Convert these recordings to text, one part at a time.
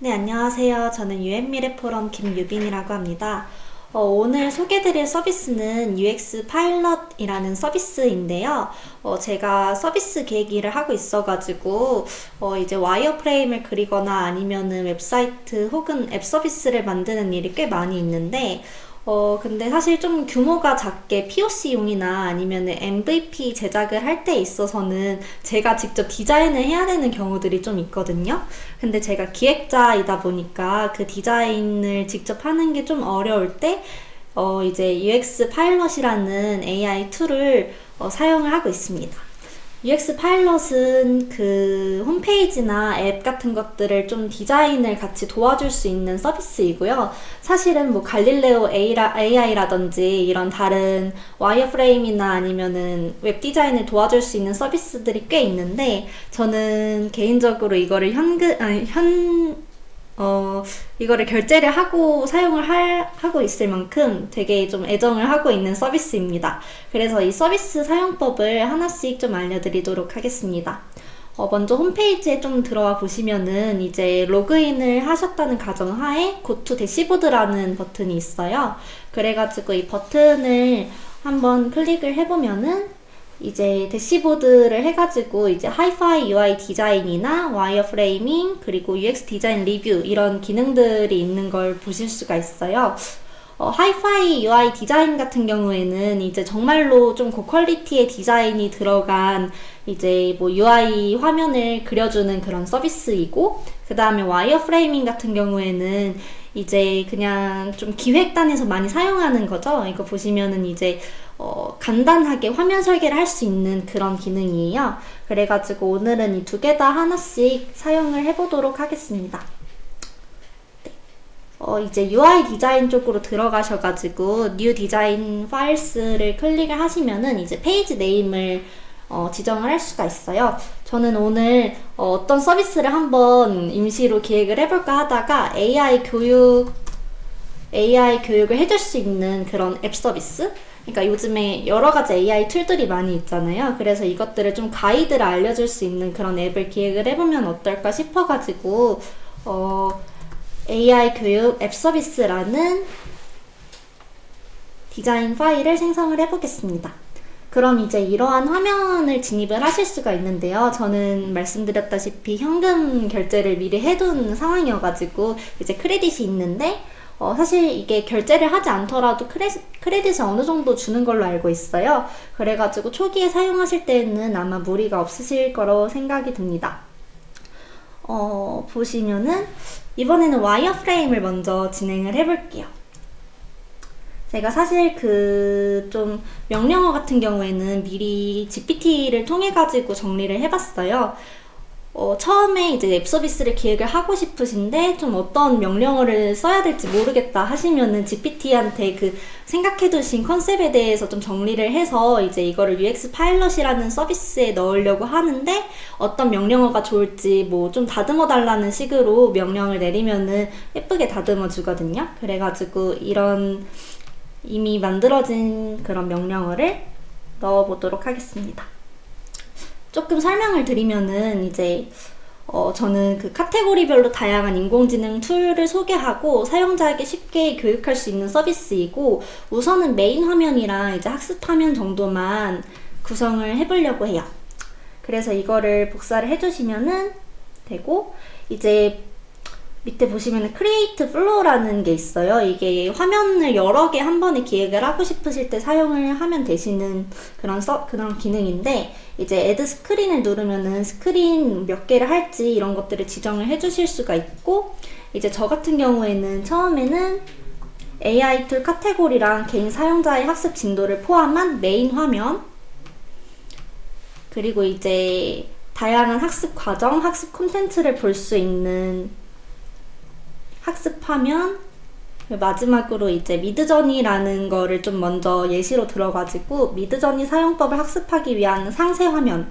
네, 안녕하세요. 저는 UM미래포럼 김유빈이라고 합니다. 오늘 소개드릴 서비스는 UX 파일럿이라는 서비스인데요. 제가 서비스 계획 일을 하고 있어가지고, 이제 와이어프레임을 그리거나 아니면은 웹사이트 혹은 앱 서비스를 만드는 일이 꽤 많이 있는데, 근데 사실 좀 규모가 작게 POC용이나 아니면 MVP 제작을 할 때 있어서는 제가 직접 디자인을 해야 되는 경우들이 좀 있거든요. 근데 제가 기획자이다 보니까 그 디자인을 직접 하는 게 좀 어려울 때, 이제 UX 파일럿이라는 AI 툴을 사용을 하고 있습니다. UX 파일럿은 그 홈페이지나 앱 같은 것들을 좀 디자인을 같이 도와줄 수 있는 서비스이고요. 사실은 뭐 갈릴레오 AI라든지 이런 다른 와이어프레임이나 아니면은 웹 디자인을 도와줄 수 있는 서비스들이 꽤 있는데, 저는 개인적으로 이거를 이거를 결제를 하고 하고 있을 만큼 되게 좀 애정을 하고 있는 서비스입니다. 그래서 이 서비스 사용법을 하나씩 좀 알려드리도록 하겠습니다. 먼저 홈페이지에 좀 들어와 보시면은 이제 로그인을 하셨다는 가정하에 Go to 대시보드라는 버튼이 있어요. 그래가지고 이 버튼을 한번 클릭을 해보면은 이제 대시보드를 해가지고 이제 하이파이 UI 디자인이나 와이어프레이밍 그리고 UX 디자인 리뷰 이런 기능들이 있는 걸 보실 수가 있어요. 하이파이 UI 디자인 같은 경우에는 이제 정말로 좀 고퀄리티의 디자인이 들어간 이제 뭐 UI 화면을 그려주는 그런 서비스이고, 그 다음에 와이어프레이밍 같은 경우에는 이제 그냥 좀 기획단에서 많이 사용하는 거죠. 이거 보시면은 이제 간단하게 화면 설계를 할 수 있는 그런 기능이에요. 그래가지고 오늘은 이 두 개 다 하나씩 사용을 해보도록 하겠습니다. 이제 UI 디자인 쪽으로 들어가셔가지고 New Design Files를 클릭을 하시면은 이제 페이지 네임을 지정을 할 수가 있어요. 저는 오늘 어떤 서비스를 한번 임시로 기획을 해볼까 하다가 AI 교육을 해줄 수 있는 그런 앱 서비스? 그러니까 요즘에 여러 가지 AI 툴들이 많이 있잖아요. 그래서 이것들을 좀 가이드를 알려줄 수 있는 그런 앱을 기획을 해보면 어떨까 싶어가지고, AI 교육 앱 서비스라는 디자인 파일을 생성을 해보겠습니다. 그럼 이제 이러한 화면을 진입을 하실 수가 있는데요. 저는 말씀드렸다시피 현금 결제를 미리 해둔 상황이어가지고 이제 크레딧이 있는데, 사실 이게 결제를 하지 않더라도 크레딧을 어느 정도 주는 걸로 알고 있어요. 그래가지고 초기에 사용하실 때는 아마 무리가 없으실 거로 생각이 듭니다. 보시면은 이번에는 와이어프레임을 먼저 진행을 해볼게요. 제가 사실 좀 명령어 같은 경우에는 미리 GPT를 통해 가지고 정리를 해봤어요. 처음에 이제 앱 서비스를 기획을 하고 싶으신데 좀 어떤 명령어를 써야 될지 모르겠다 하시면은 GPT한테 그 생각해두신 컨셉에 대해서 좀 정리를 해서 이제 이거를 UX 파일럿이라는 서비스에 넣으려고 하는데, 어떤 명령어가 좋을지 뭐 좀 다듬어 달라는 식으로 명령을 내리면은 예쁘게 다듬어 주거든요. 그래가지고 이런 이미 만들어진 그런 명령어를 넣어보도록 하겠습니다. 조금 설명을 드리면은 이제 저는 그 카테고리별로 다양한 인공지능 툴을 소개하고 사용자에게 쉽게 교육할 수 있는 서비스이고, 우선은 메인 화면이랑 이제 학습 화면 정도만 구성을 해보려고 해요. 그래서 이거를 복사를 해주시면은 되고, 이제 밑에 보시면 Create Flow라는 게 있어요. 이게 화면을 여러 개 한 번에 기획을 하고 싶으실 때 사용을 하면 되시는 그런 기능인데, 이제 Add Screen을 누르면은 스크린 몇 개를 할지 이런 것들을 지정을 해주실 수가 있고, 이제 저 같은 경우에는 처음에는 AI 툴 카테고리랑 개인 사용자의 학습 진도를 포함한 메인 화면, 그리고 이제 다양한 학습 과정, 학습 콘텐츠를 볼 수 있는 학습 화면, 마지막으로 이제 미드저니라는 거를 좀 먼저 예시로 들어가지고 미드저니 사용법을 학습하기 위한 상세 화면을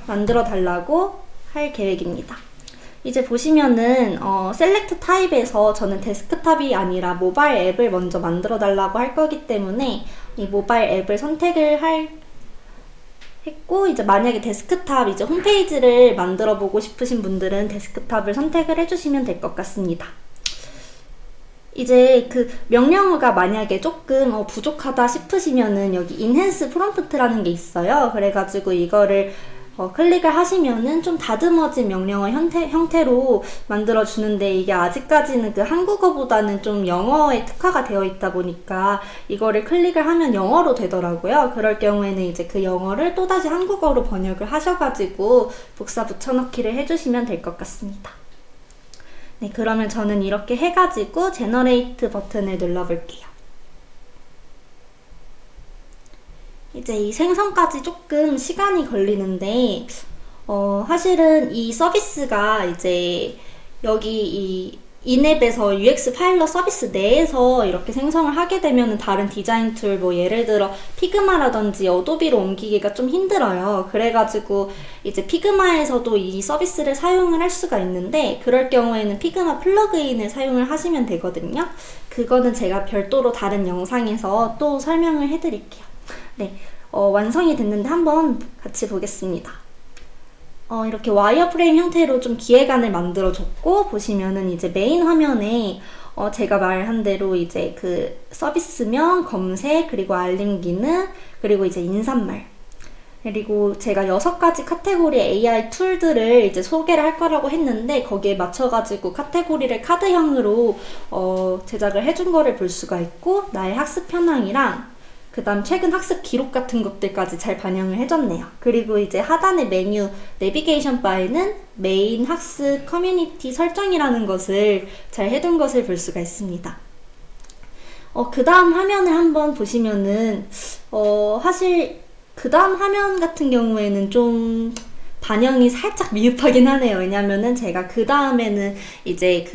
만들어 달라고 할 계획입니다. 이제 보시면은 셀렉트 타입에서 저는 데스크탑이 아니라 모바일 앱을 먼저 만들어 달라고 할 거기 때문에 이 모바일 앱을 선택을 했고, 이제 만약에 데스크탑 이제 홈페이지를 만들어 보고 싶으신 분들은 데스크탑을 선택을 해주시면 될 것 같습니다. 이제 그 명령어가 만약에 조금 부족하다 싶으시면은 여기 인핸스 프롬프트라는 게 있어요. 그래가지고 이거를 클릭을 하시면은 좀 다듬어진 명령어 형태로 만들어주는데, 이게 아직까지는 그 한국어보다는 좀 영어에 특화가 되어 있다 보니까 이거를 클릭을 하면 영어로 되더라고요. 그럴 경우에는 이제 그 영어를 또다시 한국어로 번역을 하셔가지고 복사 붙여넣기를 해주시면 될 것 같습니다. 네, 그러면 저는 이렇게 해가지고 제너레이트 버튼을 눌러볼게요. 이제 이 생성까지 조금 시간이 걸리는데, 사실은 이 서비스가 이제 여기 이 인앱에서 UX 파일럿 서비스 내에서 이렇게 생성을 하게 되면 다른 디자인 툴, 뭐 예를 들어 피그마라든지 어도비로 옮기기가 좀 힘들어요. 그래가지고 이제 피그마에서도 이 서비스를 사용을 할 수가 있는데, 그럴 경우에는 피그마 플러그인을 사용을 하시면 되거든요. 그거는 제가 별도로 다른 영상에서 또 설명을 해드릴게요. 네, 완성이 됐는데 한번 같이 보겠습니다. 이렇게 와이어프레임 형태로 좀 기획안을 만들어줬고, 보시면은 이제 메인 화면에 제가 말한 대로 이제 그 서비스명, 검색, 그리고 알림 기능, 그리고 이제 인사말, 그리고 제가 6가지 카테고리 AI 툴들을 이제 소개를 할 거라고 했는데, 거기에 맞춰가지고 카테고리를 카드형으로 제작을 해준 거를 볼 수가 있고, 나의 학습 현황이랑 그 다음 최근 학습 기록 같은 것들까지 잘 반영을 해줬네요. 그리고 이제 하단의 메뉴 내비게이션 바에는 메인 학습 커뮤니티 설정이라는 것을 잘 해둔 것을 볼 수가 있습니다. 그 다음 화면을 한번 보시면은 사실 그 다음 화면 같은 경우에는 좀 반영이 살짝 미흡하긴 하네요. 왜냐면은 제가 그 다음에는 이제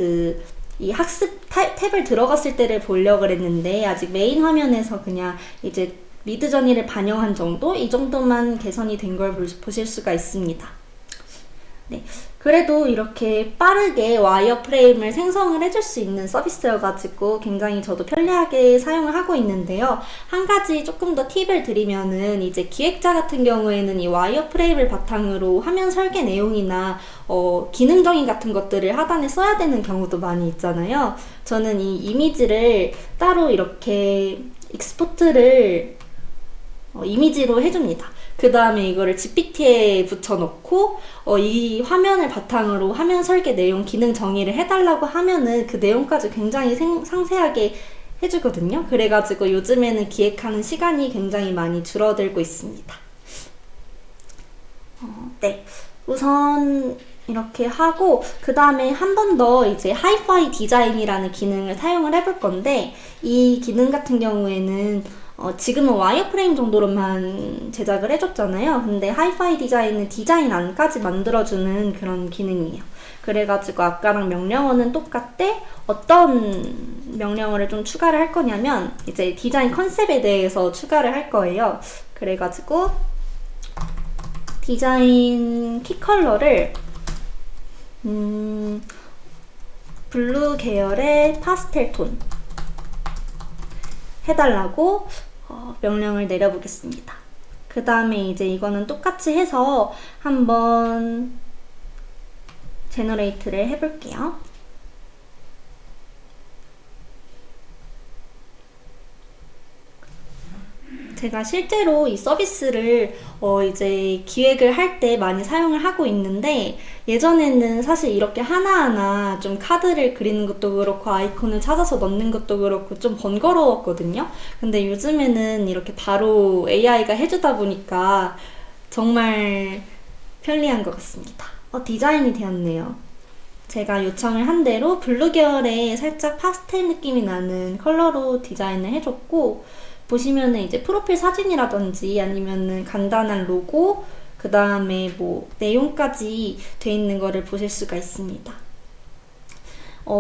이 학습 탭을 들어갔을 때를 보려고 했는데, 아직 메인 화면에서 그냥 이제 미드저니를 반영한 정도? 이 정도만 개선이 된 걸 보실 수가 있습니다. 네, 그래도 이렇게 빠르게 와이어프레임을 생성을 해줄 수 있는 서비스여가지고 굉장히 저도 편리하게 사용을 하고 있는데요. 한 가지 조금 더 팁을 드리면은, 이제 기획자 같은 경우에는 이 와이어프레임을 바탕으로 화면 설계 내용이나 기능 정의 같은 것들을 하단에 써야 되는 경우도 많이 있잖아요. 저는 이 이미지를 따로 이렇게 익스포트를 이미지로 해줍니다. 그 다음에 이거를 GPT에 붙여놓고 이 화면을 바탕으로 화면 설계 내용 기능 정의를 해달라고 하면은 그 내용까지 굉장히 상세하게 해주거든요. 그래가지고 요즘에는 기획하는 시간이 굉장히 많이 줄어들고 있습니다. 네, 우선 이렇게 하고, 그 다음에 한 번 더 이제 하이파이 디자인이라는 기능을 사용을 해볼 건데, 이 기능 같은 경우에는 지금은 와이어프레임 정도로만 제작을 해줬잖아요. 근데 하이파이 디자인은 디자인 안까지 만들어주는 그런 기능이에요. 그래가지고 아까랑 명령어는 똑같대. 어떤 명령어를 좀 추가를 할 거냐면, 이제 디자인 컨셉에 대해서 추가를 할 거예요. 그래가지고 디자인 키 컬러를 블루 계열의 파스텔 톤 해달라고 명령을 내려보겠습니다. 그 다음에 이제 이거는 똑같이 해서 한번 제너레이트를 해볼게요. 제가 실제로 이 서비스를 이제 기획을 할 때 많이 사용을 하고 있는데, 예전에는 사실 이렇게 하나하나 좀 카드를 그리는 것도 그렇고 아이콘을 찾아서 넣는 것도 그렇고 좀 번거로웠거든요. 근데 요즘에는 이렇게 바로 AI가 해주다 보니까 정말 편리한 것 같습니다. 디자인이 되었네요. 제가 요청을 한 대로 블루 계열의 살짝 파스텔 느낌이 나는 컬러로 디자인을 해줬고, 보시면은 이제 프로필 사진이라든지 아니면은 간단한 로고, 그 다음에 뭐 내용까지 돼 있는 거를 보실 수가 있습니다.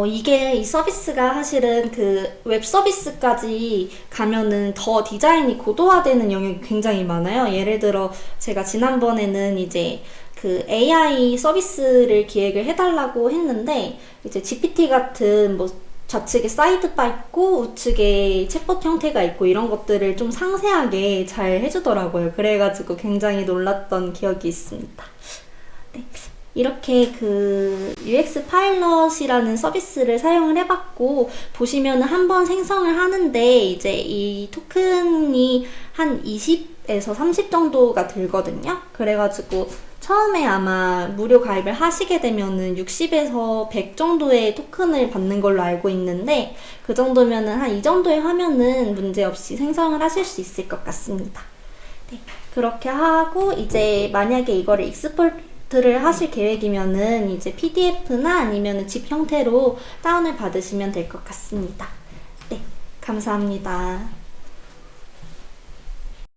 이게 이 서비스가 사실은 그 웹 서비스까지 가면은 더 디자인이 고도화되는 영역이 굉장히 많아요. 예를 들어 제가 지난번에는 이제 그 AI 서비스를 기획을 해달라고 했는데, 이제 GPT 같은 뭐 좌측에 사이드바 있고 우측에 챗봇 형태가 있고 이런 것들을 좀 상세하게 잘 해주더라고요. 그래가지고 굉장히 놀랐던 기억이 있습니다. 네. 이렇게 그 UX 파일럿이라는 서비스를 사용을 해봤고, 보시면은 한번 생성을 하는데 이제 이 토큰이 한 20에서 30 정도가 들거든요. 그래가지고 처음에 아마 무료 가입을 하시게 되면은 60에서 100 정도의 토큰을 받는 걸로 알고 있는데, 그 정도면은 한 이 정도의 화면은 문제없이 생성을 하실 수 있을 것 같습니다. 네, 그렇게 하고 이제 만약에 이거를 익스포트를 하실 계획이면은 이제 PDF나 아니면 zip 형태로 다운을 받으시면 될 것 같습니다. 네, 감사합니다.